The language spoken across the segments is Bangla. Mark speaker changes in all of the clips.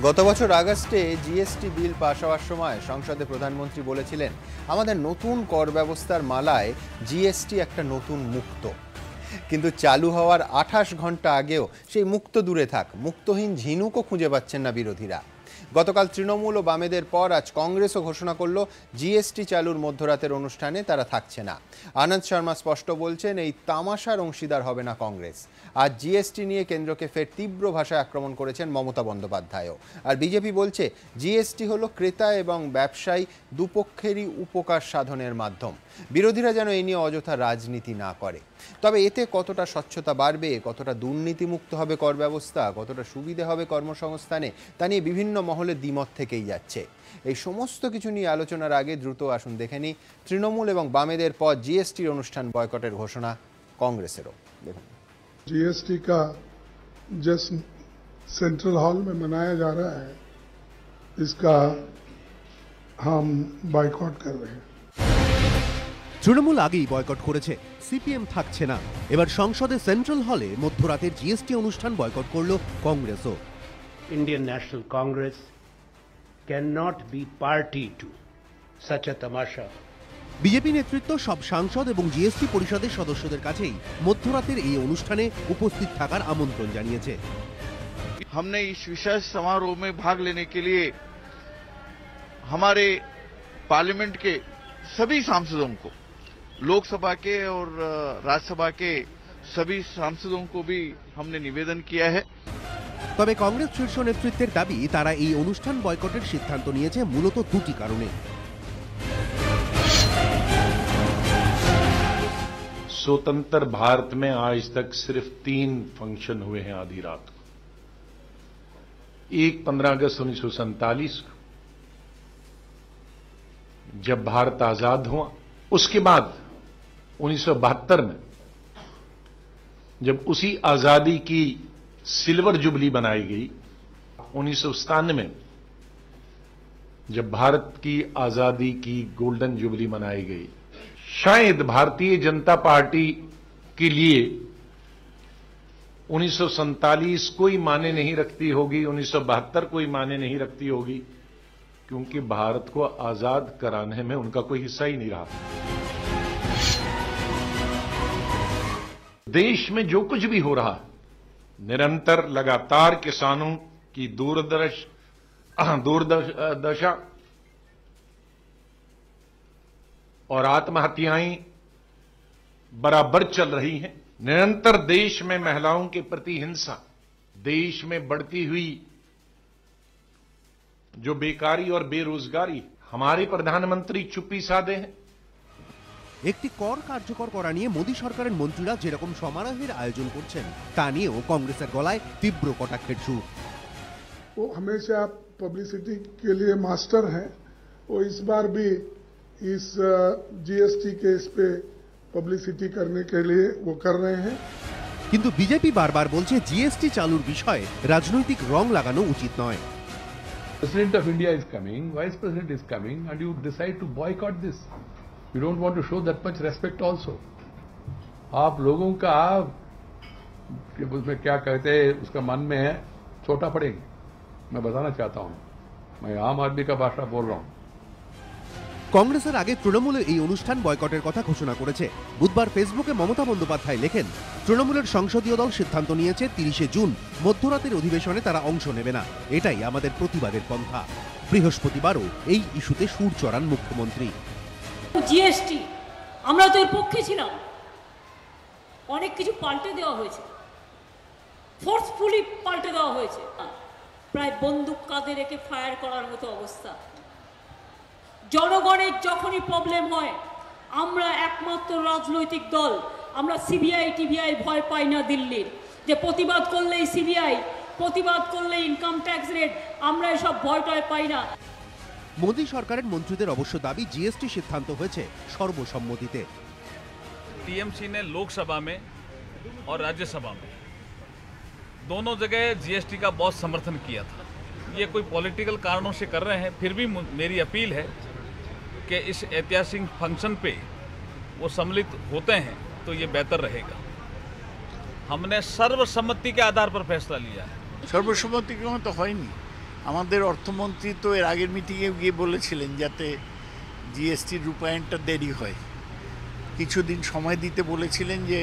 Speaker 1: গত বছর আগস্টে জিএসটি বিল পাশ হওয়ার সময় সংসদে প্রধানমন্ত্রী বলেছিলেন, আমাদের নতুন কর ব্যবস্থার মালায় জিএসটি একটা নতুন মুক্ত। কিন্তু চালু হওয়ার 28 ঘন্টা আগেও সেই মুক্ত দূরে থাক, মুক্তহীন ঝিনুকও খুঁজে পাচ্ছেন না বিরোধীরা। গতকাল তৃণমূল ও বামেদের পর আজ কংগ্রেসও ঘোষণা করল জিএসটি চালুর মধ্যরাতের অনুষ্ঠানে তারা থাকছে না। আনন্দ শর্মা স্পষ্ট বলছেন, এই তামাশার অংশীদার হবে না কংগ্রেস। আজ জিএসটি নিয়ে কেন্দ্রকে ফের তীব্র ভাষায় আক্রমণ করেছেন মমতা বন্দ্যোপাধ্যায়ও। আর বিজেপি বলছে জিএসটি হলো ক্রেতা এবং ব্যবসায়ী দুপক্ষেরই উপকার সাধনের মাধ্যম। বিরোধীরা যেন এই নিয়ে অযথা রাজনীতি না করে। তবে এতে কতটা স্বচ্ছতা বাড়বে, কতটা দুর্নীতিমুক্ত হবে কর ব্যবস্থা, কতটা সুবিধে হবে কর্মসংস্থানে, তা নিয়ে বিভিন্ন মহলে দ্বিমত থেকেই যাচ্ছে। এই সমস্ত কিছু নিয়ে আলোচনার আগে দ্রুত আসুন দেখে নিই তৃণমূল এবং বামেদের পর জিএসটির অনুষ্ঠান বয়কটের ঘোষণা কংগ্রেসেরও। দেখুন,
Speaker 2: जीएसटी का जश्न सेंट्रल हॉल में मनाया जा रहा है, इसका हम बॉयकॉट कर रहे हैं।
Speaker 3: তৃণমূল আগেই বয়কট করেছে, সিপিএম থাকছে না। এবার সংসদে সেন্ট্রাল হলে মধ্যরাতের জিএসটি অনুষ্ঠান বয়কট করল কংগ্রেসও।
Speaker 4: Indian National Congress cannot be party to such a tamasha.
Speaker 3: BJP নেতৃত্ব সব সাংসদ এবং জিএসটি পরিষদের সদস্যদের কাছেই মধ্যরাতের এই অনুষ্ঠানে উপস্থিত থাকার আমন্ত্রণ জানিয়েছে।
Speaker 5: हमने इस विशेष समारोह में भाग लेने के लिए हमारे पार्लियामेंट के सभी सांसदों को, लोकसभा के और राज्यसभा के सभी सांसदों को भी हमने निवेदन किया है।
Speaker 3: তবে কংগ্রেস শীর্ষ নেতৃত্বের দাবি, তারা এই অনুষ্ঠান বয়কটের সিদ্ধান্ত নিয়েছে মূলত দুটি কারণে।
Speaker 6: स्वतंत्र भारत में आज तक सिर्फ 3 फंक्शन हुए हैं आधी रात को। एक 15 अगस्त 1947 को जब भारत आजाद हुआ, उसके बाद 1972 में जब उसी आजादी की सिल्वर जुबली बनाई गई, 1997 में जब भारत की आजादी की गोल्डन जुबली मनाई गई। शायद भारतीय जनता पार्टी के लिए 1947 कोई माने नहीं रखती होगी, 1972 कोई माने नहीं रखती होगी, क्योंकि भारत को आजाद कराने में उनका कोई हिस्सा ही नहीं रहा। देश में जो कुछ भी हो रहा है, निरंतर लगातार किसानों की दुर्दशा और आत्महत्याएं बराबर चल रही हैं। निरंतर देश में महिलाओं के प्रति हिंसा, देश में बढ़ती हुई जो बेकारी और बेरोजगारी, हमारे प्रधानमंत्री चुप्पी साधे हैं।
Speaker 3: একটি কর কার্যকর করা নিয়ে মোদী সরকারের মন্ত্রীরা যেরকম সমারোহের আয়োজন করছেন, তা নিয়েও কংগ্রেসের গলায় তীব্র কটাক্ষের সুর।
Speaker 2: वो हमेशा पब्लिसिटी के लिए मास्टर हैं, वो इस बार भी इस जीएसटी केस पे पब्लिसिटी करने के लिए वो कर रहे हैं।
Speaker 3: কিন্তু বিজেপি বারবার বলছে জিএসটি চালুর বিষয়ে রাজনৈতিক রং লাগানো উচিত নয়।
Speaker 7: President of India is coming, Vice President is coming, and you decide to boycott this. You don't want to show that much respect also. आप लोगों का उसमें क्या कहते हैं, उसका मन में है, छोटा पड़ेगा। मैं बताना चाहता हूं, मैं आम आदमी का भाषा बोल रहा हूं।
Speaker 3: কংগ্রেসের আগে তৃণমূলের এই অনুষ্ঠান বয়কটের কথা ঘোষণা করেছে। বুধবার ফেসবুকে মমতা বন্দ্যোপাধ্যায় লেখেন, তৃণমূলের সংসদীয় দল সিদ্ধান্ত নিয়েছে 30শে জুন মধ্যরাতের অধিবেশনে তারা অংশ নেবে না। এটাই আমাদের প্রতিবাদের পন্থা। বৃহস্পতিবারও এই ইস্যুতে সুর চড়ান মুখ্যমন্ত্রী।
Speaker 8: জিএসটি আমরা তো এর পক্ষে ছিলাম, অনেক কিছু পাল্টে দেওয়া হয়েছে, ফোর্সফুলি পাল্টে দেওয়া হয়েছে, প্রায় বন্দুক কাঁধে রেখে ফায়ার করার মতো অবস্থা। জনগণের যখনই প্রবলেম হয়, আমরা একমাত্র রাজনৈতিক দল, আমরা সিবিআই টিবিআই ভয় পাই না দিল্লির, যে প্রতিবাদ করলেই সিবিআই, প্রতিবাদ করলেই ইনকাম ট্যাক্স রেট, আমরা এসব ভয় টয় পাই না।
Speaker 3: মোদী সরকারের মন্ত্রীদের অবশ্য দাবি, জিএসটি সিদ্ধান্ত হয়েছে সর্বসম্মতিতে।
Speaker 9: टीएमसी ने लोकसभा में और राज्यसभा में दोनों जगह जीएसटी का बहुत समर्थन किया था। ये कोई पॉलिटिकल कारणों से कर रहे हैं, फिर भी मेरी अपील है कि इस ऐतिहासिक फंक्शन पे वो सम्मिलित होते हैं तो ये बेहतर रहेगा। हमने सर्वसम्मति के आधार पर फैसला लिया है।
Speaker 5: सर्वसम्मति क्यों तो है नहीं,
Speaker 10: আমাদের অর্থমন্ত্রী তো এর আগের মিটিংয়ে গিয়ে বলেছিলেন যাতে জিএসটির রূপায়ণটা দেরি হয়, কিছুদিন সময় দিতে বলেছিলেন, যে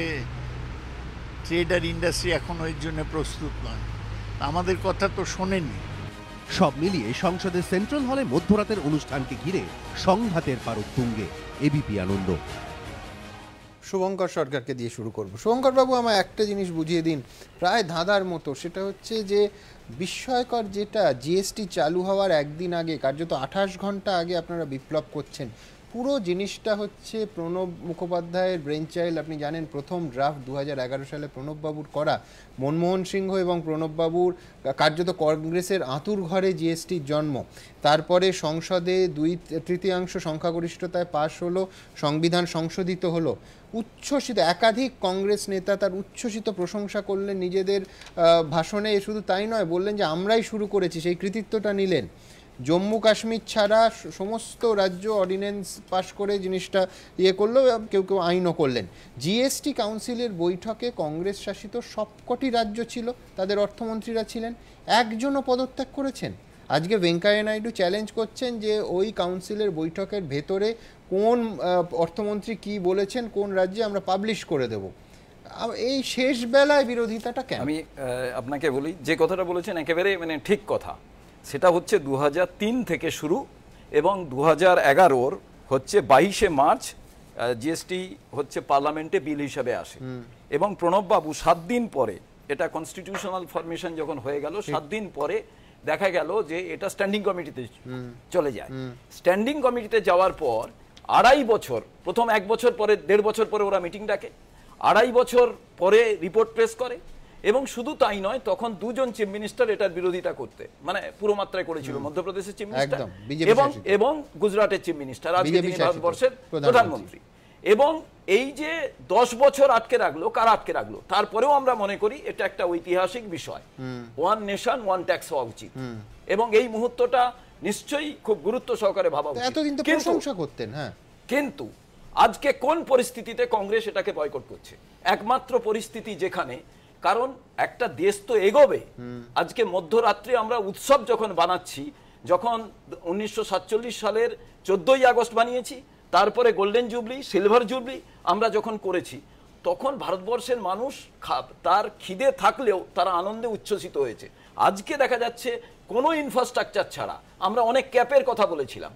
Speaker 10: ট্রেড আর ইন্ডাস্ট্রি এখনও এর জন্য প্রস্তুত নয়। আমাদের কথা তো শোনেননি।
Speaker 3: সব মিলিয়ে সংসদের সেন্ট্রাল হলে মধ্যরাতের অনুষ্ঠানকে ঘিরে সংঘাতের পারদ তুঙ্গে। এবিপি আনন্দ।
Speaker 1: শুভঙ্কর সরকারকে দিয়ে শুরু করব। শুভঙ্কর বাবু, আমায় একটা জিনিস বুঝিয়ে দিন, প্রায় ধাঁধার মতো, সেটা হচ্ছে যে বিস্ময়কর যেটা জিএসটি চালু হওয়ার একদিন আগে, কার্যত 28 ঘন্টা আগে আপনারা বিপ্লব করছেন। পুরো জিনিসটা হচ্ছে প্রণব মুখোপাধ্যায়ের ব্রেন চাইল্ড। আপনি জানেন প্রথম ড্রাফট 2011 সালে প্রণববাবুর করা, মনমোহন সিংহ এবং প্রণববাবুর কার্যত কংগ্রেসের আঁতুর ঘরে জিএসটির জন্ম। তারপরে সংসদে 2/3 সংখ্যাগরিষ্ঠতায় পাশ হলো, সংবিধান সংশোধিত হলো। উচ্ছ্বসিত একাধিক কংগ্রেস নেতা তার উচ্ছ্বসিত প্রশংসা করলেন নিজেদের ভাষণে। শুধু তাই নয়, বললেন যে আমরাই শুরু করেছি, সেই কৃতিত্বটা নিলেন। জম্মু কাশ্মীর ছাড়া সমস্ত রাজ্য অর্ডিন্যান্স পাশ করে জিনিসটা করলো, কেউ কেউ আইনও করলেন। জিএসটি কাউন্সিলের বৈঠকে কংগ্রেস শাসিত সবকটি রাজ্য ছিল, তাদের অর্থমন্ত্রীরা ছিলেন, একজনও পদত্যাগ করেছেন। আজকে ভেঙ্কাইয়া নাইডু চ্যালেঞ্জ করছেন যে ওই কাউন্সিলের বৈঠকের ভেতরে কোন অর্থমন্ত্রী কি বলেছেন কোন রাজ্যে আমরা পাবলিশ করে দেব। এই শেষ বেলায় বিরোধিতাটা কেন?
Speaker 11: আমি আপনাকে বলি, যে কথাটা বলেছেন একেবারে ঠিক কথা। সেটা হচ্ছে 2003 থেকে শুরু, এবং 2011 হচ্ছে 22শে মার্চ জিএসটি হচ্ছে পার্লামেন্টে বিল হিসাবে আসে, এবং প্রণববাবু 7 দিন পরে, এটা কনস্টিটিউশনাল ফরমেশন যখন হয়ে গেল, 7 দিন পরে দেখা গেল যে এটা স্ট্যান্ডিং কমিটিতে চলে যায়। স্ট্যান্ডিং কমিটিতে যাওয়ার পর 2.5 বছর, প্রথম 1 বছর পরে 1.5 বছর পরে ওরা মিটিং ডাকে, 2.5 বছর পরে রিপোর্ট প্রেস করে, এবং শুধু তাই নয়, তখন 2জন চিফ মিনিস্টার এটার বিরোধিতা করতে পুরো মাত্রায় করেছিল, মধ্যপ্রদেশের চিফ মিনিস্টার এবং গুজরাটের চিফ মিনিস্টার, আজকে যিনি ভারতবর্ষের প্রধানমন্ত্রী। এবং এই যে 10 বছর আটকে রাখলো, কারা আটকে রাখলো? তারপরেও আমরা মনে করি এটা একটা ঐতিহাসিক বিষয়, ওয়ান নেশন ওয়ান ট্যাক্স হওয়া উচিত, এবং এই মুহূর্তটা নিশ্চয়ই খুব গুরুত্ব সহকারে ভাবা উচিত। কিন্তু আজকে কোন পরিস্থিতিতে কংগ্রেস এটাকে বয়কট করছে? একমাত্র পরিস্থিতি যেখানে, কারণ একটা দেশ তো এগোবে। আজকে মধ্যরাত্রে আমরা উৎসব যখন বানাচ্ছি, যখন 1947 সালের 14ই আগস্ট বানিয়েছি, তারপরে গোল্ডেন জুবলি, সিলভার জুবলি আমরা যখন করেছি, তখন ভারতবর্ষের মানুষ তার খিদে থাকলেও তারা আনন্দে উচ্ছ্বসিত হয়েছে। আজকে দেখা যাচ্ছে কোনো ইনফ্রাস্ট্রাকচার ছাড়া, আমরা অনেক ক্যাপের কথা বলেছিলাম,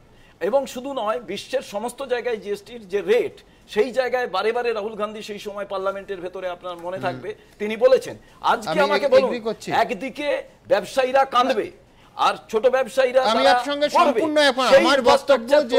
Speaker 11: এবং শুধু নয়, বিশ্বের সমস্ত জায়গায় জিএসটির যে রেট, সেই জায়গায় বারে বারে রাহুল গান্ধী সেই সময় পার্লামেন্টের ভেতরে, আপনার মনে থাকবে, তিনি বলেছেন। আজকে আমাকে বলুন, একদিকে ব্যবসায়ীরা কাঁদবে আর ছোট ব্যবসায়ীরা,
Speaker 1: আমি এর সঙ্গে সম্পূর্ণ আমার বক্তব্য যে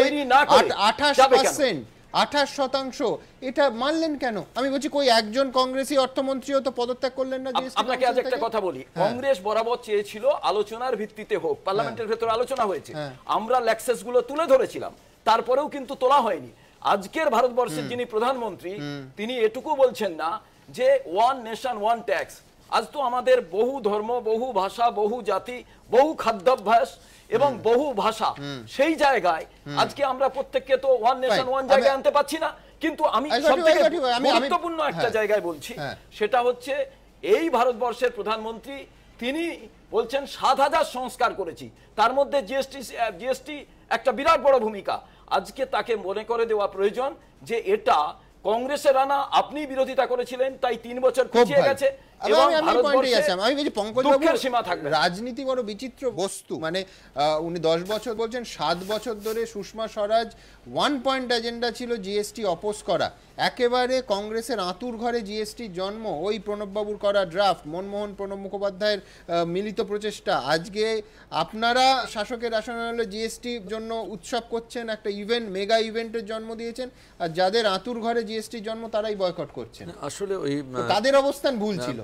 Speaker 1: 28% এটা মানলেন কেন? আমি বলছি কই একজন কংগ্রেসী অর্থমন্ত্রীও তো পদত্যাগ করলেন না।
Speaker 11: আপনাকে আজ একটা কথা বলি, কংগ্রেস বরাবর চেয়েছিল আলোচনার ভিত্তিতে হোক, পার্লামেন্টের ভেতরে আলোচনা হয়েছে, আমরা ল্যাক্সেস গুলো তুলে ধরেছিলাম, তারপরেও কিন্তু তোলা হয়নি। আজকের ভারতবর্ষের যিনি প্রধানমন্ত্রী, তিনি এটুকু বলছেন না যে ওয়ান নেশন ওয়ান ট্যাক্স। আজ তো আমাদের বহু ধর্ম, বহু ভাষা, বহু জাতি, বহু খাদ্যাভ্যাস এবং বহু ভাষা, সেই জায়গায় আজকে আমরা প্রত্যেককে তো ওয়ান নেশন ওয়ান জায়গায় আনতে পারছি না। কিন্তু আমি সবথেকে গুরুত্বপূর্ণ একটা জায়গায় বলছি, সেটা হচ্ছে এই ভারতবর্ষের প্রধানমন্ত্রী, তিনি বলছেন 7,000 সংস্কার করেছি, তার মধ্যে জিএসটি একটা বিরাট বড় ভূমিকা। আজকে তাকে মনে করে দেওয়া প্রয়োজন যে এটা কংগ্রেসের আনা, আপনি বিরোধিতা করেছিলেন, তাই 3 বছর পিছিয়ে গেছে।
Speaker 1: রাজনীতি বড় বিচিত্র বস্তু, মানে উনি 10 বছর বলছেন, 7 বছর ধরে সুষমা স্বরাজ 1 পয়েন্ট এজেন্ডা ছিল জিএসটি অপোজ করা। একেবারে কংগ্রেসের আঁতুর ঘরে জিএসটির জন্ম, ওই প্রণববাবুর করা ড্রাফট, প্রণব মুখোপাধ্যায়ের মিলিত প্রচেষ্টা। আজকে আপনারা শাসকের আসনে হলে জিএসটির জন্য উৎসব করছেন, একটা ইভেন্ট, মেগা ইভেন্টের জন্ম দিয়েছেন, আর যাদের আঁতুর ঘরে জিএসটির জন্ম তারাই বয়কট করছেন।
Speaker 12: আসলে ওই
Speaker 1: তাদের অবস্থান ভুল ছিল,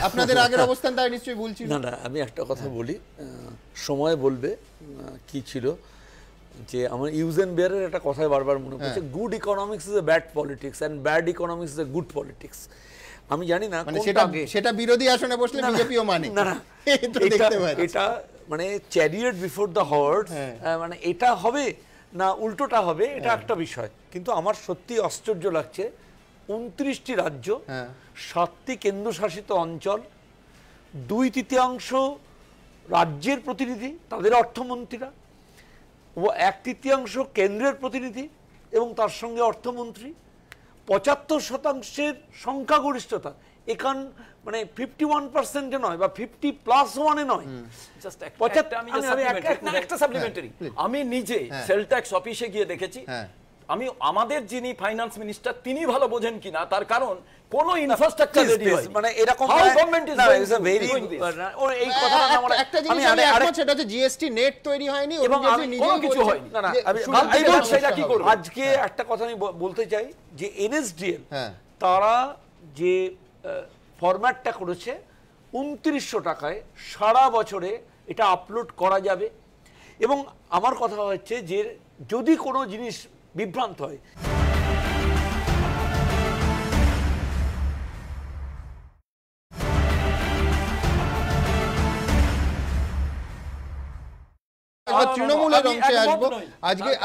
Speaker 1: আপনাদের আগের অবস্থান তাই নিশ্চয়ই ভুল ছিল।
Speaker 12: না, আমি একটা কথা বলি, সময় বলবে কি ছিল, যে আমার ইউজেন বেয়ারের একটা কথাই বারবার মনে পড়ছে, good economics is a bad politics and bad economics is a good politics. আমি জানি না
Speaker 1: সেটা বিরোধী আসনে বসলে বিজেপিও মানে
Speaker 12: না, এটা মানে চ্যারিয়ট বিফোর দ্য হর্স, মানে এটা হবে না উল্টোটা হবে, এটা একটা বিষয়। কিন্তু আমার সত্যি আশ্চর্য লাগছে, 29টি রাজ্য, 7টি কেন্দ্রশাসিত অঞ্চল, 2/3 রাজ্যের প্রতিনিধি, তাদের অর্থমন্ত্রীরা, ও 1/3 কেন্দ্রের প্রতিনিধি এবং তার সঙ্গে অর্থমন্ত্রী, 75% সংখ্যাগরিষ্ঠতা, এখান মানে 51% নয় বা 50+1 নয়,
Speaker 11: আমি নিজে সেল ট্যাক্স অফিসে গিয়ে দেখেছি, আমি আমাদের যিনি ফাইন্যান্স মিনিস্টার তিনি ভালো বোঝেন কিনা, তার কারণ কোন ইনফ্রাস্ট্রাকচার রেডি হয়
Speaker 12: মানে এরকম
Speaker 1: এই কথাটা আমরা একটা জিনিস আমি একমত, সেটা হচ্ছে জিএসটি নেট তৈরি হয়নি এবং
Speaker 11: কোনো কিছু হয়নি।
Speaker 12: না না সেটা কি করব, আজকে একটা কথা আমি বলতে চাই যে এনএসডিএল তারা যে ফরম্যাটটা করেছে 2900 টাকায় সারা বছরে এটা আপলোড করা যাবে। এবং আমার কথা হচ্ছে যে যদি কোনো জিনিস বিভ্রান্ত হয়,
Speaker 1: তৃণমূলের অংশে আসবো।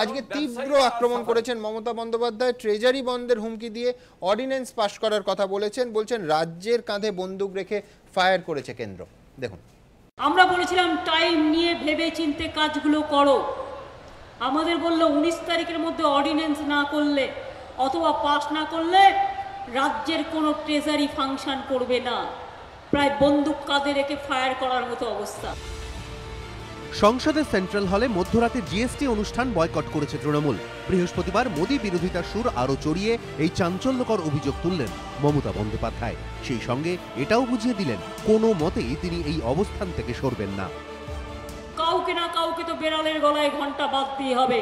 Speaker 1: আজকে তীব্র আক্রমণ করেছেন মমতা বন্দ্যোপাধ্যায়, ট্রেজারি বন্ধের হুমকি দিয়ে অর্ডিন্যান্স পাশ করার কথা বলছেন রাজ্যের কাঁধে বন্দুক রেখে ফায়ার করেছে কেন্দ্র। দেখুন,
Speaker 8: আমরা বলেছিলাম টাইম নিয়ে ভেবে চিন্তে কাজগুলো করো, আমাদের বললো 19 তারিখের মধ্যে অর্ডিন্যান্স না করলে অথবা পাস না করলে রাজ্যের কোনো ট্রেজারি ফাংশন করবে না। প্রায় বন্দুক কাঁধে রেখে ফায়ার করার মতো অবস্থা।
Speaker 3: সংসদের সেন্ট্রাল হলে মধ্যরাতে জিএসটি অনুষ্ঠান বয়কট করেছে তৃণমূল। বৃহস্পতিবার মোদী বিরোধিতার সুর আরো চড়িয়ে এই চাঞ্চল্যকর অভিযোগ তুললেন মমতা বন্দ্যোপাধ্যায়। সেই সঙ্গে এটাও বুঝিয়ে দিলেন কোনো মতেই তিনি এই অবস্থান থেকে সরবেন না।
Speaker 8: কাউকে না কাউকে তো বেড়ালের গলায় ঘন্টা বাঁধতেই হবে,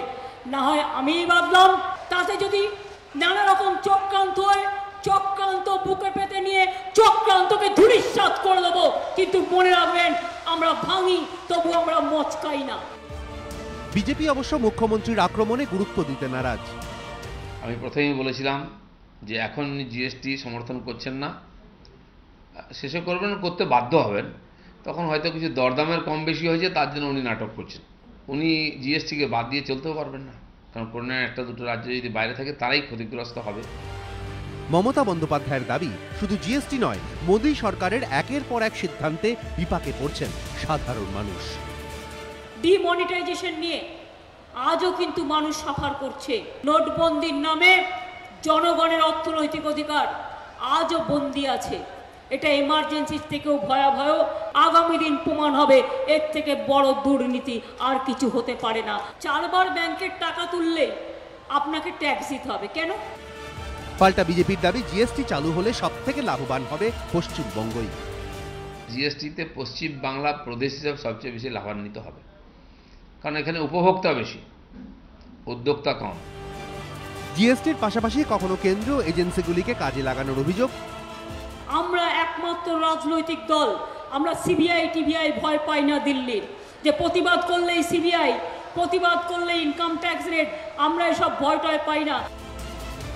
Speaker 8: না হয় আমিই বাঁধলাম। তাতে যদি নানা রকম চক্রান্ত হয়, চক্রান্ত বুকে পেতে নিয়ে চক্রান্তকে ধূলিসাৎ করে দেবো। কিন্তু মনে রাখবেন, আমরা ভাঙি তবু আমরা মচকাই না।
Speaker 3: বিজেপি অবশ্য মুখ্যমন্ত্রীর আক্রমণে গুরুত্ব দিতে নারাজ।
Speaker 13: আমি প্রথমেই বলেছিলাম যে এখন জিএসটি সমর্থন করছেন না, শেষে করবেন, করতে বাধ্য হবেন, তখন হয়তো কিছু দরদামের কম বেশি হয়েছে, তার জন্য উনি নাটক করছেন। উনি জিএসটিকে বাদ দিয়ে চলতেও পারবেন না, কারণ কোনো একটা দুটো রাজ্য যদি বাইরে থাকে তারাই ক্ষতিগ্রস্ত হবে।
Speaker 3: মমতা বন্দ্যোপাধ্যায়ের দাবি, শুধু জিএসটি নয়, মোদী সরকারের একের পর এক সিদ্ধান্তে বিপাকে পড়ছেন সাধারণ মানুষ।
Speaker 8: ডিমনিটাইজেশন নিয়ে আজও কিন্তু মানুষ সাফার করছে। নোটবন্দির নামে জনগণের অর্থনৈতিক অধিকার আজও বন্দী আছে। এটা এমার্জেন্সির থেকেও ভয়াবহ। আগামী দিন প্রমাণ হবে এর থেকে বড় দুর্নীতি আর কিছু হতে পারে না। 4 বার ব্যাংকের টাকা তুললে আপনাকে ট্যাক্স দিতে হবে কেন?
Speaker 3: পাল্টা বিজেপির দাবি, জিএসটি চালু হলে সবথেকে লাভবান হবে পশ্চিমবঙ্গই।
Speaker 13: জিএসটিতে পশ্চিম বাংলা প্রদেশ হিসেবে সবচেয়ে বেশি লাভান্বিত হবে, কারণ এখানে উপভোক্তা বেশি, উদ্যোক্তা কম।
Speaker 3: জিএসটির পাশাপাশি কখনো কেন্দ্রীয় এজেন্সিগুলিকে কাজে লাগানোর অভিযোগ।
Speaker 8: আমরা একমাত্র রাজনৈতিক দল, আমরা সিবিআই টিবিআই ভয় পাই না দিল্লির, যে প্রতিবাদ করলেই সিবিআই, প্রতিবাদ করলে ইনকাম ট্যাক্স রেট, আমরা এসব ভয় টয় পাই না।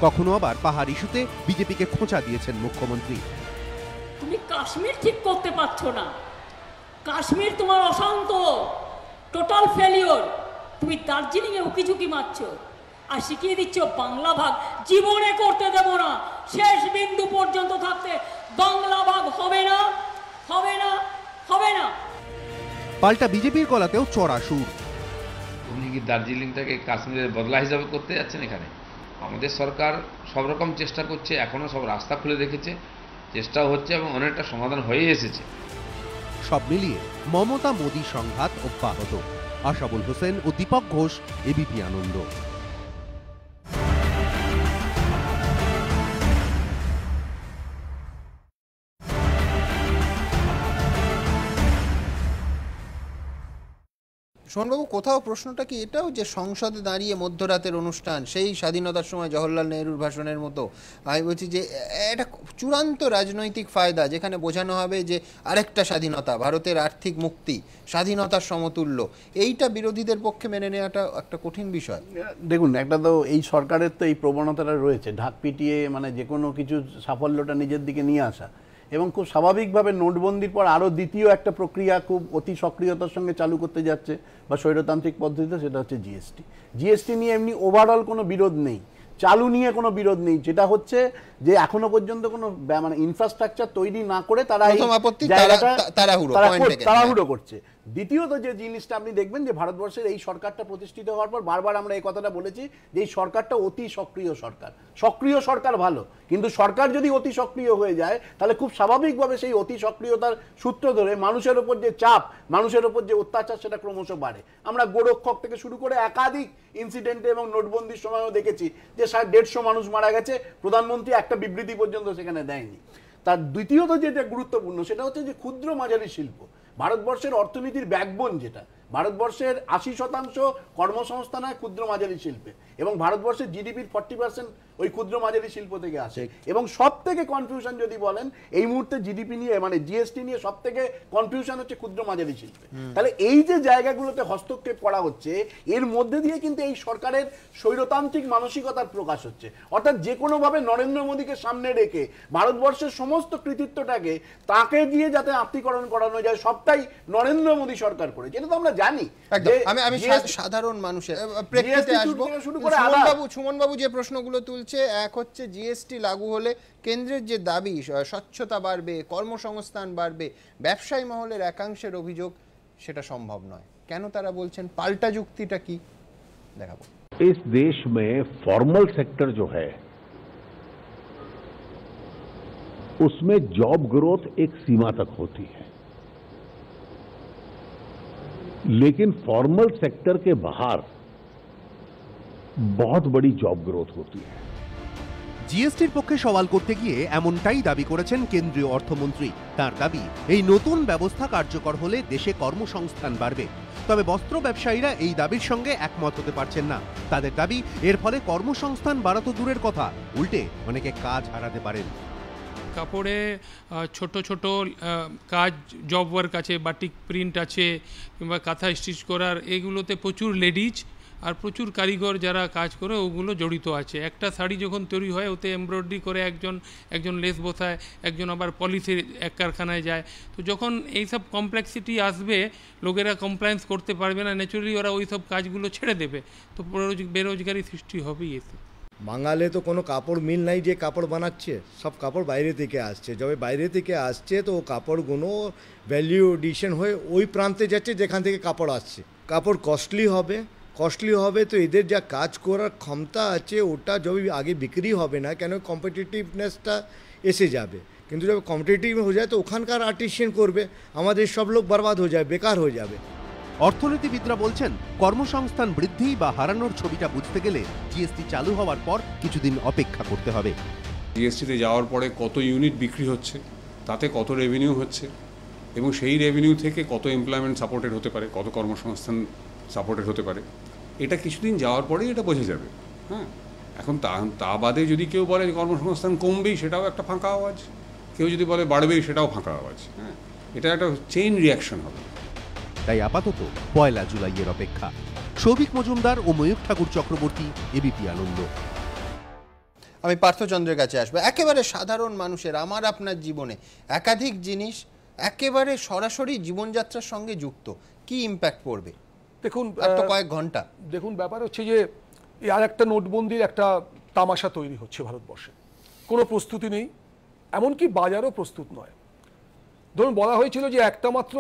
Speaker 3: কখনো আবার পাহাড় ইস্যুতে বিজেপিকে খোঁচা দিয়েছেন মুখ্যমন্ত্রী।
Speaker 8: তুমি কাশ্মীর ঠিক করতে পারছো না, কাশ্মীর তোমার অশান্ত, টোটাল ফেলিওর। তুমি দার্জিলিংয়ে উকিঝুঁকি মারছো আর শিখিয়ে দিচ্ছ বাংলা ভাগ জীবনে করতে দেব না, শেষ বিন্দু পর্যন্ত থাকতে বাংলা ভাগ হবে না, হবে না, হবে না।
Speaker 3: পাল্টা বিজেপির গলাতেও চড়া সুর।
Speaker 13: উনি কি দার্জিলিংটাকে কাশ্মীরের বদলা হিসাবে করতে যাচ্ছেন? এখানে আমাদের সরকার সব রকম চেষ্টা করছে, এখনো সব রাস্তা খুলে রেখেছে, চেষ্টাও হচ্ছে এবং অনেকটা সমাধান হয়ে এসেছে।
Speaker 3: সব মিলিয়ে মমতা মোদী সংঘাত অব্যাহত। আশাবুল হোসেন ও দীপক ঘোষ, এবিপি আনন্দ।
Speaker 1: সোহনবাবু, কোথাও প্রশ্নটা কি এটাও যে সংসদে দাঁড়িয়ে মধ্যরাতের অনুষ্ঠান, সেই স্বাধীনতার সময় জওহরলাল নেহরুর ভাষণের মতো, আমি বলছি যে এটা চূড়ান্ত রাজনৈতিক ফায়দা, যেখানে বোঝানো হবে যে আরেকটা স্বাধীনতা, ভারতের আর্থিক মুক্তি, স্বাধীনতার সমতুল্য, এইটা বিরোধীদের পক্ষে মেনে নেওয়াটা একটা কঠিন বিষয়।
Speaker 14: দেখুন, একটা তো এই সরকারের তো এই প্রবণতাটা রয়েছে, ঢাক পিটিয়ে মানে যে কোনো কিছু সাফল্যটা নিজের দিকে নিয়ে আসা, এবং খুব স্বাভাবিকভাবে নোটবন্দির পর আরও দ্বিতীয় একটা প্রক্রিয়া খুব অতি সক্রিয়তার সঙ্গে চালু করতে যাচ্ছে বা স্বৈরতান্ত্রিক পদ্ধতিতে, সেটা হচ্ছে জিএসটি। জিএসটি নিয়ে এমনি ওভারঅল কোনো বিরোধ নেই, চালু নিয়ে কোনো বিরোধ নেই, যেটা হচ্ছে যে এখনো পর্যন্ত কোনো মানে ইনফ্রাস্ট্রাকচার তৈরি না করে তারা তাড়াহুড়ো করছে। দ্বিতীয়ত যে জিনিসটা আপনি দেখবেন যে ভারতবর্ষের এই সরকারটা প্রতিষ্ঠিত হওয়ার পর বারবার আমরা এই কথাটা বলেছি যে এই সরকারটা অতি সক্রিয় সরকার। সক্রিয় সরকার ভালো, কিন্তু সরকার যদি অতি সক্রিয় হয়ে যায় তাহলে খুব স্বাভাবিকভাবে সেই অতি সক্রিয়তার সূত্র ধরে মানুষের ওপর যে চাপ, মানুষের ওপর যে অত্যাচার সেটা ক্রমশ বাড়ে। আমরা গোরক্ষক থেকে শুরু করে একাধিক ইনসিডেন্টে এবং নোটবন্দির সময়ও দেখেছি যে 150 মানুষ মারা গেছে, প্রধানমন্ত্রী একটা বিবৃতি পর্যন্ত সেখানে দেয়নি। তার দ্বিতীয়ত যেটা গুরুত্বপূর্ণ সেটা হচ্ছে যে ক্ষুদ্র মাঝারি শিল্প। ভারতবর্ষের অর্থনীতির ব্যাকবোন যেটা, ভারতবর্ষের 80% কর্মসংস্থান হয় ক্ষুদ্র মাঝারি শিল্পে, এবং ভারতবর্ষের জিডিপির 40% ওই ক্ষুদ্র মাঝারি শিল্প থেকে আসে। এবং সব থেকে কনফিউশন যদি বলেন এই মুহূর্তে জিডিপি নিয়ে, মানে জিএসটি নিয়ে সব থেকে কনফিউশন হচ্ছে ক্ষুদ্র মাঝারি শিল্পে। তাহলে এই যে জায়গাগুলোতে হস্তক্ষেপ করা হচ্ছে, এর মধ্যে দিয়ে কিন্তু এই সরকারের স্বৈরতান্ত্রিক মানসিকতার প্রকাশ হচ্ছে। অর্থাৎ যে কোনোভাবে নরেন্দ্র মোদীকে সামনে রেখে ভারতবর্ষের সমস্ত কৃতিত্বটাকে তাকে দিয়ে যাতে আত্মীকরণ করানো যায়, সবটাই নরেন্দ্র মোদী সরকার করেছে। এটা তো আমরা জানি।
Speaker 1: আমি সাধারণ মানুষের প্রেক্ষিতে আসবো। সুমন বাবু যে প্রশ্নগুলো তুলছে, এক হচ্ছে জিএসটি লাগু হলে কেন্দ্রের যে দাবি স্বচ্ছতা বাড়বে, কর্মসংস্থান বাড়বে, ব্যবসায়ী মহলের একাংশের অভিযোগ সেটা সম্ভব নয়। কেন তারা বলছেন? পাল্টা যুক্তিটা কি দেখাবো।
Speaker 15: इस देश में फॉर्मल सेक्टर जो है उसमें जॉब ग्रोथ एक सीमा तक होती है, लेकिन फॉर्मल सेक्टर के बाहर बहुत बड़ी जॉब ग्रोथ होती है।
Speaker 3: জিএসটির পক্ষে সওয়াল করতে গিয়ে এমনটাই দাবি করেছেন কেন্দ্রীয় অর্থমন্ত্রী। তার দাবি, এই নতুন ব্যবস্থা কার্যকর হলে দেশে কর্মসংস্থান বাড়বে। তবে বস্ত্র ব্যবসায়ীরা এই দাবির সঙ্গে একমত হতে পারছেন না। তাদের দাবি, এর ফলে কর্মসংস্থান বাড়া তো দূরের কথা, উল্টে অনেকে কাজ হারাতে পারেন।
Speaker 16: কাপড়ে ছোট ছোট কাজ, জব ওয়ার্ক আছে, বাটিক প্রিন্ট আছে, কিংবা কাঁথা স্টিচ করার, এগুলোতে প্রচুর লেডিজ আর প্রচুর কারিগর যারা কাজ করে ওগুলো জড়িত আছে। একটা শাড়ি যখন তৈরি হয় ওতে এমব্রয়ডারি করে একজন লেস বসায়, একজন আবার পলিশের এক কারখানায় যায়। তো যখন এইসব কমপ্লেক্সিটি আসবে, লোকেরা কমপ্লায়েন্স করতে পারবে না, ন্যাচুরালি ওরা ওই সব কাজগুলো ছেড়ে দেবে, তো বেরোজগারি সৃষ্টি হবেই। এতে
Speaker 17: বাঙালে তো কোনো কাপড় মিল নাই যে কাপড় বানাচ্ছে, সব কাপড় বাইরে থেকে আসছে। যবে বাইরে থেকে আসছে তো কাপড়গুলো ভ্যালিউ এডিশন হয়ে ওই প্রান্তে যাচ্ছে যেখান থেকে কাপড় আসছে। কাপড় কস্টলি হবে তো এদের যা কাজ করার ক্ষমতা আছে ওটা যবে আগে বিক্রি হবে না, কেন কম্পিটিটিভনেসটা এসে যাবে। কিন্তু যবে কম্পিটিটিভ হয়ে যায় তো ওখানকার আর্টিসিয়ান করবে, আমাদের সব লোক বরবাদ হয়ে যাবে, বেকার হয়ে যাবে।
Speaker 3: অর্থনীতিবিদরা বলছেন, কর্মসংস্থান বৃদ্ধি বা হারানোর ছবিটা বুঝতে গেলে জিএসটি চালু হওয়ার পর কিছুদিন অপেক্ষা করতে হবে।
Speaker 18: জিএসটিতে যাওয়ার পরে কত ইউনিট বিক্রি হচ্ছে, তাতে কত রেভিনিউ হচ্ছে, এবং সেই রেভিনিউ থেকে কত এমপ্লয়মেন্ট সাপোর্টেড হতে পারে, কত কর্মসংস্থান সাপোর্টেড হতে পারে, এটা কিছুদিন যাওয়ার পরেই এটা বোঝা যাবে। হ্যাঁ, এখন তা বাদে যদি কেউ বলে কর্মসংস্থান কমবেই, সেটাও একটা ফাঁকা আওয়াজ। কেউ যদি বলে বাড়বেই, সেটাও ফাঁকা আওয়াজ। হ্যাঁ, এটা একটা চেইন রিয়াকশন হবে।
Speaker 3: তাই আপাতত 1 জুলাইয়ের অপেক্ষা। সৌভিক মজুমদার ও ময়ূর ঠাকুর চক্রবর্তী, এবিপি আনন্দ।
Speaker 1: আমি পার্থচন্দ্রের কাছে আসবো। একেবারে সাধারণ মানুষের, আমার আপনার জীবনে একাধিক জিনিস একেবারে সরাসরি জীবনযাত্রার সঙ্গে যুক্ত, কি ইম্প্যাক্ট পড়বে?
Speaker 19: দেখুন,
Speaker 1: কয়েক ঘন্টা
Speaker 19: দেখুন, ব্যাপার হচ্ছে যে আর একটা নোটবন্দির একটা তামাশা তৈরি হচ্ছে ভারতবর্ষে। কোনো প্রস্তুতি নেই, এমনকি বাজারও প্রস্তুত নয়। ধরুন, বলা হয়েছিল যে একটা মাত্র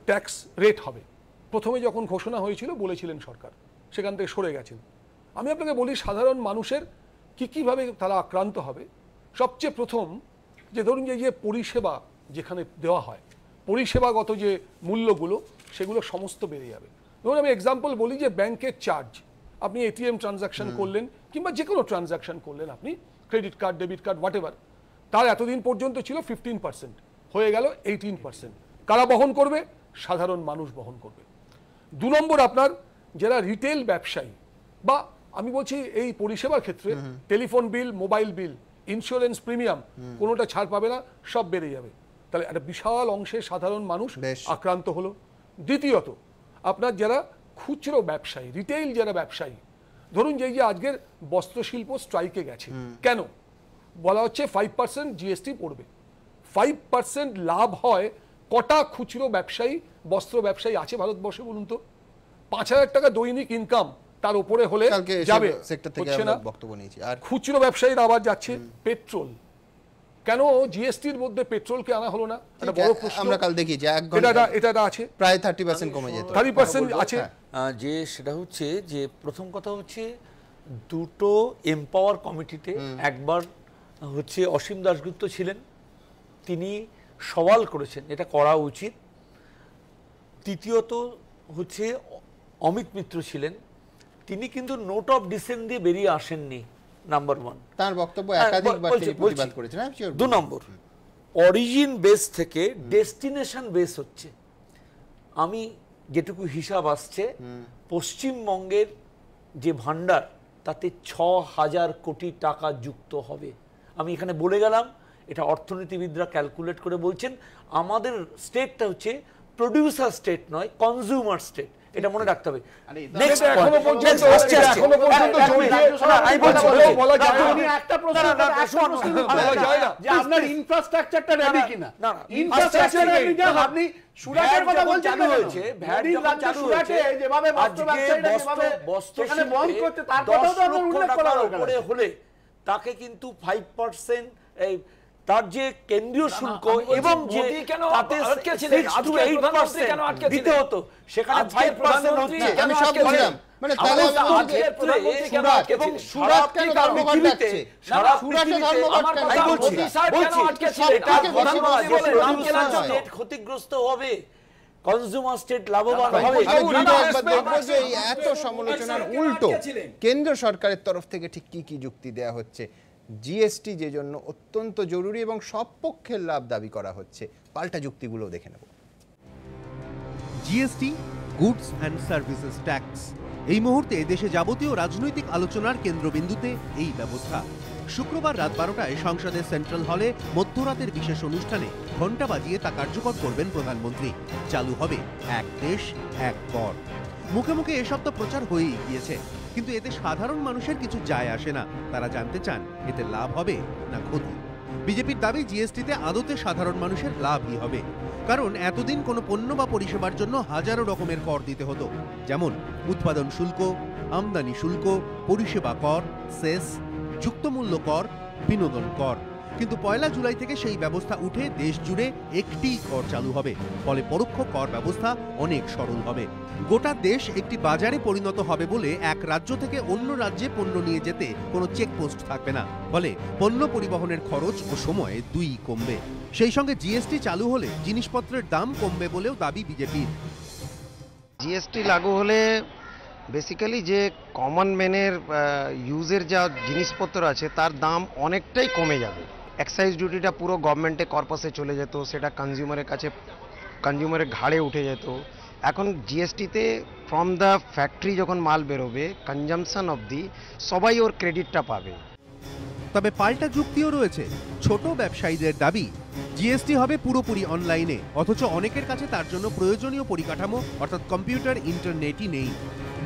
Speaker 19: ট্যাক্স রেট হবে। প্রথমে যখন ঘোষণা হয়েছিল বলেছিলেন সরকার, সেখান থেকে সরে গেছেন। আমি আপনাকে বলি, সাধারণ মানুষের কীভাবে তারা আক্রান্ত হবে। সবচেয়ে প্রথম যে ধরুন যে পরিষেবা যেখানে দেওয়া হয়, পরিষেবাগত যে মূল্যগুলো, সেগুলো সমস্ত বেড়ে যাবে। ধরুন আমি এক্সাম্পল বলি যে ব্যাংকের চার্জ, আপনি এটিএম ট্রানজাকশন করলেন কিংবা যে কোনো ট্রানজাকশন করলেন, আপনি credit card, debit card, whatever, তার এতদিন পর্যন্ত ছিল 15%, হয়ে গেল 18%। কারা বহন করবে? সাধারণ মানুষ বহন করবে। 2 নম্বর, আপনার যারা রিটেল ব্যবসায়ী, বা আমি বলছি এই পরিষেবার ক্ষেত্রে telephone bill, mobile bill, insurance premium, কোনোটা ছাড় পাবে না, সব বেড়ে যাবে। তাহলে একটা বিশাল অংশে সাধারণ মানুষ আক্রান্ত হলো। দ্বিতীয়ত, আপনার যারা খুচরো ব্যবসায়ী, রিটেইল যারা ব্যবসায়ী, ধরুন যে আজকের বস্ত্রশিল্প স্ট্রাইকে গেছে, কেন? বলা হচ্ছে 5% জিএসটি পড়বে। 5% লাভ হয় কটা খুচরো ব্যবসায়ী, বস্ত্র ব্যবসায়ী আছে ভারতবর্ষে বলুন তো? 5,000 টাকা দৈনিক ইনকাম তার উপরে হলে যাবে, হচ্ছে না। খুচরো ব্যবসায়ীর আবার যাচ্ছে পেট্রোল, কেন জিএসটির মধ্যে পেট্রোলকে আনা হলো না, একটা বড় প্রশ্ন।
Speaker 1: আমরা কাল দেখি যে 1 ঘন্টা
Speaker 19: এটা আছে
Speaker 1: প্রায় 30% কমে যেত,
Speaker 19: 30% আছে।
Speaker 12: যে সেটা হচ্ছে যে প্রথম কথা হচ্ছে দুটো এমপাওয়ার কমিটিতে একবার হচ্ছে অসীম দাশগুপ্ত ছিলেন, তিনি সওয়াল করেছেন এটা করা উচিত। দ্বিতীয়ত হচ্ছে অমিত মিত্র ছিলেন, তিনি কিন্তু নোট অফ ডিসেন্ট দিয়ে বেরিয়ে আসেননি, নাম্বার 1।
Speaker 1: তার বক্তব্য একাধিকবার তিনি প্রতিবাদ করেছেন।
Speaker 12: 2 নম্বর, অরিজিন বেস থেকে ডেস্টিনেশন বেস হচ্ছে। আমি যেটুকু হিসাব আসছে, পশ্চিমবঙ্গের যে ভান্ডার তাতে 6,000 কোটি টাকা যুক্ত হবে। আমি এখানে বলে গেলাম, এটা অর্থনীতিবিদরা ক্যালকুলেট করে বলছেন। আমাদের স্টেটটা হচ্ছে প্রডিউসার স্টেট নয়, কনজিউমার স্টেট, এটা মনে রাখতে হবে।
Speaker 14: আপনার ইনফ্রাস্ট্রাকচারটা রেডি কিনা, ইনফ্রাস্ট্রাকচার আপনি সুরাটের কথা বলছেন,
Speaker 12: ভ্যাট চালু হয়েছে
Speaker 14: যেভাবে সেখানে বন্ধ করতে, তার কথাও তো আপনার উল্লেখ করা দরকার
Speaker 12: হলে তাকে কিন্তু 5% এই তার যে কেন্দ্রীয় শুল্ক এবং যে তাতে 6-8% দিতে হতো, সেখানে 5% হচ্ছে।
Speaker 1: আমি সব বললাম, মানে তাহলে এবং সুরাট কেন ধর্মঘট ডাকছে, সুরাটে ধর্মঘট কেন?
Speaker 12: আমি বলছি এটা ক্ষতিগ্রস্ত হবে, কনজিউমার স্টেট লাভবান হবে।
Speaker 1: এত সমালোচনার উল্টো কেন্দ্র সরকারের তরফ থেকে ঠিক কি কি যুক্তি দেয়া হচ্ছে? জিএসটি যে জন্য অত্যন্ত জরুরি এবং সব পক্ষের লাভ দাবি করা হচ্ছে, পাল্টা যুক্তিগুলো দেখে নেব।
Speaker 3: GST, goods and services tax, এই মুহূর্তে দেশে যাবতীয় রাজনৈতিক আলোচনার কেন্দ্রবিন্দুতে এই ব্যবস্থা। শুক্রবার রাত 12টায় সংসদের সেন্ট্রাল হলে মধ্যরাতের বিশেষ অনুষ্ঠানে ঘণ্টা বাজিয়ে তা কার্যকর করবেন প্রধানমন্ত্রী। চালু হবে এক দেশ এক কর। মুখে মুখে এসব তো প্রচার হয়েই গিয়েছে, কিন্তু এতে সাধারণ মানুষের কিছু যায় আসে না। তারা জানতে চান এতে লাভ হবে না ক্ষতি। বিজেপির দাবি জিএসটিতে আদতে সাধারণ মানুষের লাভই হবে, কারণ এতদিন কোনো পণ্য বা পরিষেবার জন্য হাজারো রকমের কর দিতে হতো, যেমন উৎপাদন শুল্ক, আমদানি শুল্ক, পরিষেবা কর, সেস, যুক্তমূল্য কর, বিনোদন কর। কিন্তু 1 জুলাই থেকে সেই ব্যবস্থা উঠে দেশ জুড়ে একটি কর চালু হবে, ফলে পরোক্ষ কর ব্যবস্থা অনেক সরল হবে। গোটা দেশ একটি বাজারে পরিণত হবে বলে এক রাজ্য থেকে অন্য রাজ্যে পণ্য নিয়ে যেতে কোনো চেকপোস্ট থাকবে না, ফলে পণ্য পরিবহনের খরচ ও সময় দুই কমবে। সেই সঙ্গে জিএসটি চালু হলে জিনিসপত্রের দাম কমবে বলেও দাবি বিজেপির।
Speaker 20: জিএসটি লাগু হলে বেসিক্যালি যে কমন ম্যানের ইউজের যা জিনিসপত্র আছে তার দাম অনেকটাই কমে যাবে। এক্সাইজ ডিউটিটা পুরো গভর্নমেন্টে কর্পাসে চলে যেত, সেটা কনজিউমারের কাছে, কনজিউমারের ঘাড়ে উঠে যেত। এখন জিএসটিতে ফ্রম দ্য ফ্যাক্টরি যখন মাল বেরোবে, কনজামশন অবধি সবাই ওর ক্রেডিটটা পাবে।
Speaker 3: তবে পাল্টা যুক্তিও রয়েছে। ছোট ব্যবসায়ীদের দাবি জিএসটি হবে পুরোপুরি অনলাইনে, অথচ অনেকের কাছে তার জন্য প্রয়োজনীয় পরিকাঠামো অর্থাৎ কম্পিউটার, ইন্টারনেটই নেই।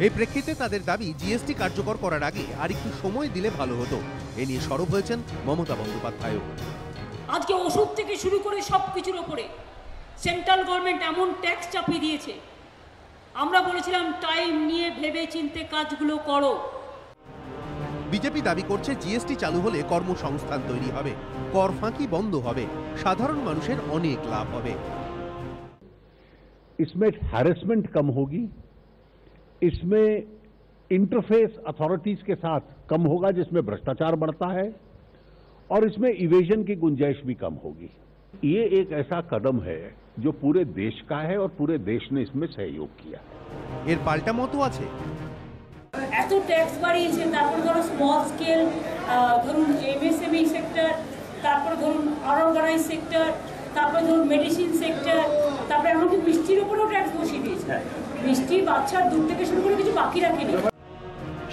Speaker 3: এই প্রেক্ষিতে তাদের দাবি জিএসটি কার্যকর করার আগে আরেকটু সময় দিলে ভালো হতো। এ নিয়ে সরব হয়েছেন মমতা বন্দ্যোপাধ্যায়ও।
Speaker 8: আজকে ওষুধ থেকে শুরু করে সব কিছুর ওপরে সেন্ট্রাল গভর্নমেন্ট এমন ট্যাক্স চাপিয়ে দিয়েছে, আমরা বলেছিলাম টাইম নিয়ে ভেবে চিন্তে কাজগুলো করো।
Speaker 3: বিজেপি দাবি করছে জিএসটি চালু হলে কর্মসংস্থান তৈরি হবে, কর ফাঁকি বন্ধ হবে, সাধারণ মানুষের অনেক লাভ হবে।
Speaker 15: इसमें हैरेसमेंट कम होगी, इसमें इंटरफेस अथॉरिटीज के साथ कम होगा जिसमें भ्रष्टाचार बढ़ता है, और इसमें इवेजन की गुंजाइश भी कम होगी। ये एक ऐसा कदम है जो पूरे देश का है और पूरे देश ने इसमें सहयोग किया।
Speaker 3: এর পাল্টা মতও আছে।
Speaker 8: এত ট্যাক্স বাড়িয়েছে, তারপর ধরো স্মল স্কেল, ধরুন এমএসএমই সেক্টর, তারপর ধরুন আনঅর্গানাইজ সেক্টর, তারপর ধরুন মেডিসিন সেক্টর, তারপরে এমনকি মিষ্টির উপরেও ট্যাক্স বসিয়ে দিয়েছে। মিষ্টি, বাচ্চার দুধ থেকে শুরু করে কিছু বাকি রাখেনি।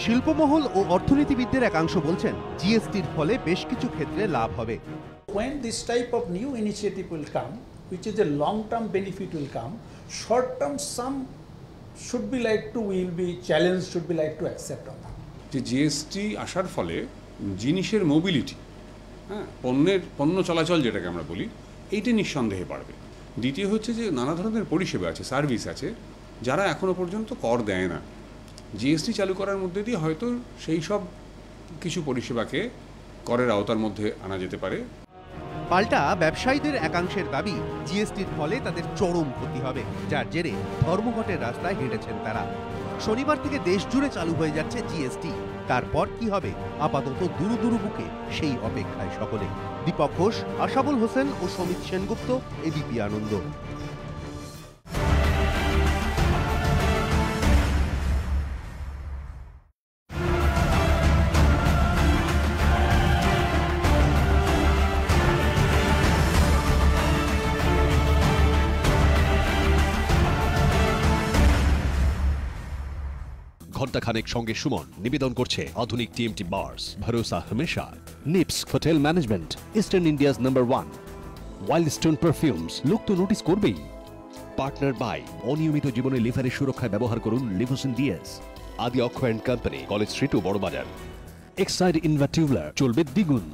Speaker 3: শিল্পমহল ও অর্থনীতিবিদদের একাংশ বলছেন জিএসটির ফলে বেশ কিছু ক্ষেত্রে লাভ হবে।
Speaker 21: When this type of new initiative will come, which is a long-term benefit will come, short-term some should be like to will be challenged, should be like to accept on that.
Speaker 18: যে জিএসটি আসার ফলে জিনিসের মোবিলিটি, হ্যাঁ, পণ্য চলাচল যেটাকে আমরা বলি, এইটা নিঃসন্দেহে বাড়বে। দ্বিতীয় হচ্ছে যে নানা ধরনের পরিষেবা আছে, সার্ভিস আছে, যারা এখনো পর্যন্ত কর দেয় না। জিএসটি চালু করার মধ্যে দিয়ে হয়তো সেই সব কিছু পরিষেবাকে করের আওতার মধ্যে আনা যেতে পারে।
Speaker 3: পাল্টা ব্যবসায়ীদের একাংশের দাবি জিএসটির ফলে তাদের চরম ক্ষতি হবে, যার জেরে ধর্মঘটের রাস্তায় হেঁটেছেন তারা। শনিবার থেকে দেশ জুড়ে চালু হয়ে যাচ্ছে জিএসটি। তারপর কি হবে আপাতত দুরু দুরু বুকে সেই অপেক্ষায় সকলে। দীপক ঘোষ, আশাবুল হোসেন ও সমিত সেনগুপ্ত, এবিপি আনন্দ।
Speaker 4: ঘণ্টাখানেক সঙ্গে সুমন নিবেদন করছে আধুনিক টিএমটি বার্স, ভরসা হমেশা। NIPS hotel management, eastern India's number 1। Wild stone perfumes, লোক তো নোটিস করবেই। পার্টনার বাই, অনিয়মিত জীবনে লিভারের সুরক্ষায় ব্যবহার করুন লিভোসিন ডিএস। আদি অক্ষ অ্যান্ড কোম্পানি, কলেজ স্ট্রিট ও বড়বাজার। এক্সাইড ইনভার্টিউলার, চলবে দ্বিগুণ।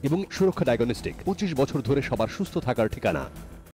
Speaker 4: এবং সুরক্ষা ডায়াগনস্টিক, 25 বছর ধরে সবার সুস্থ থাকার ঠিকানা।